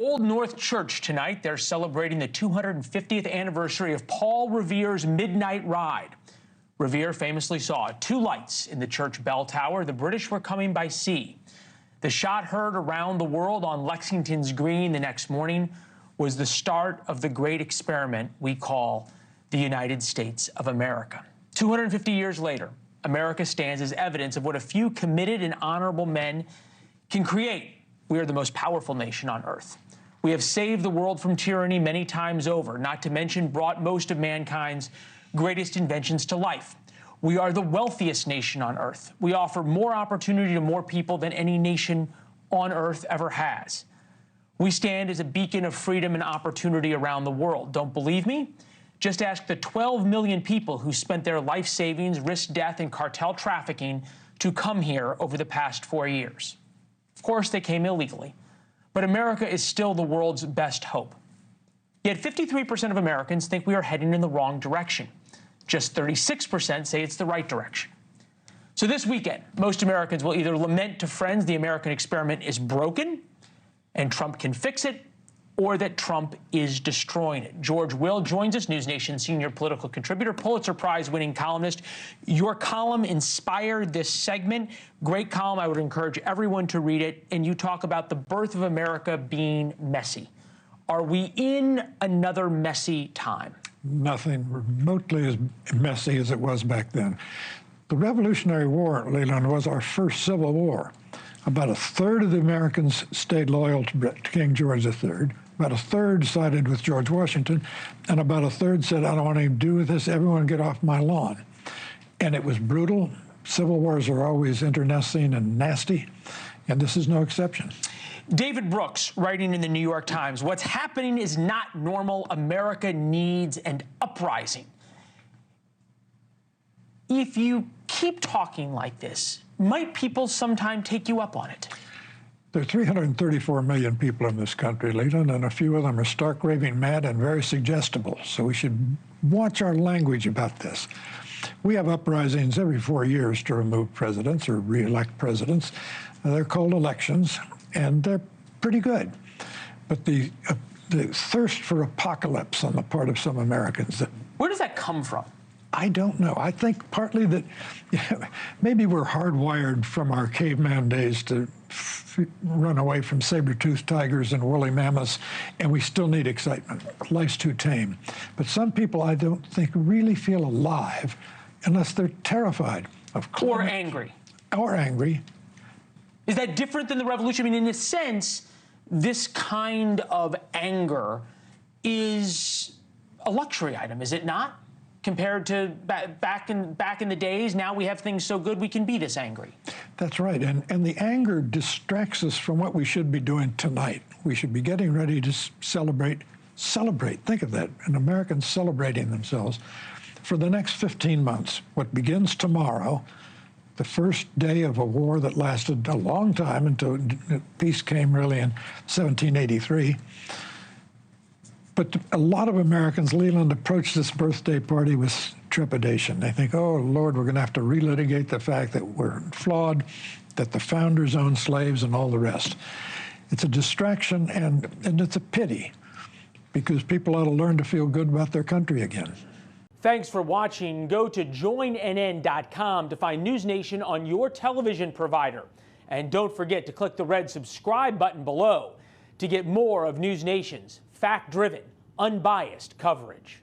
Old North Church tonight. They're celebrating the 250th anniversary of Paul Revere's Midnight Ride. Revere famously saw two lights in the church bell tower. The British were coming by sea. The shot heard around the world on Lexington's Green the next morning was the start of the great experiment we call the United States of America. 250 years later, America stands as evidence of what a few committed and honorable men can create. We are the most powerful nation on earth. We have saved the world from tyranny many times over, not to mention brought most of mankind's greatest inventions to life. We are the wealthiest nation on earth. We offer more opportunity to more people than any nation on earth ever has. We stand as a beacon of freedom and opportunity around the world. Don't believe me? Just ask the 12 million people who spent their life savings, risked death, and cartel trafficking to come here over the past 4 years. Of course, they came illegally. But America is still the world's best hope. Yet 53% of Americans think we are heading in the wrong direction. Just 36% say it's the right direction. So this weekend, most Americans will either lament to friends the American experiment is broken and Trump can fix it, or that Trump is destroying it. George Will joins us, NewsNation senior political contributor, Pulitzer Prize-winning columnist. Your column inspired this segment. Great column. I would encourage everyone to read it. And you talk about the birth of America being messy. Are we in another messy time? Nothing remotely as messy as it was back then. The Revolutionary War, Leland, was our first civil war. About a third of the Americans stayed loyal to King George III. About a third sided with George Washington, and about a third said, I don't want anything to do with this, everyone get off my lawn. And it was brutal. Civil wars are always internecine and nasty, and this is no exception. David Brooks, writing in the New York Times, what's happening is not normal. America needs an uprising. If you keep talking like this, might people sometime take you up on it? There are 334 million people in this country, Leland, and a few of them are stark raving mad and very suggestible. So we should watch our language about this. We have uprisings every 4 years to remove presidents or re-elect presidents. They're called elections, and they're pretty good. But the thirst for apocalypse on the part of some Americans. Where does that come from? I don't know. I think partly that maybe we're hardwired from our caveman days to run away from saber-toothed tigers and woolly mammoths, and we still need excitement. Life's too tame. But some people, I don't think, really feel alive unless they're terrified of climate. Or angry. Or angry. Is that different than the revolution? I mean, in a sense, this kind of anger is a luxury item, is it not? Compared to back in the days, now we have things so good we can be this angry. That's right, and the anger distracts us from what we should be doing tonight. We should be getting ready to celebrate, think of that, an Americans celebrating themselves for the next 15 months. What begins tomorrow, the first day of a war that lasted a long time until peace came really in 1783. But a lot of Americans, Leland, approach this birthday party with trepidation. They think, oh, Lord, we're going to have to relitigate the fact that we're flawed, that the founders owned slaves, and all the rest. It's a distraction, and it's a pity, because people ought to learn to feel good about their country again. Thanks for watching. Go to joinnn.com to find NewsNation on your television provider. And don't forget to click the red subscribe button below to get more of NewsNation's fact-driven, unbiased coverage.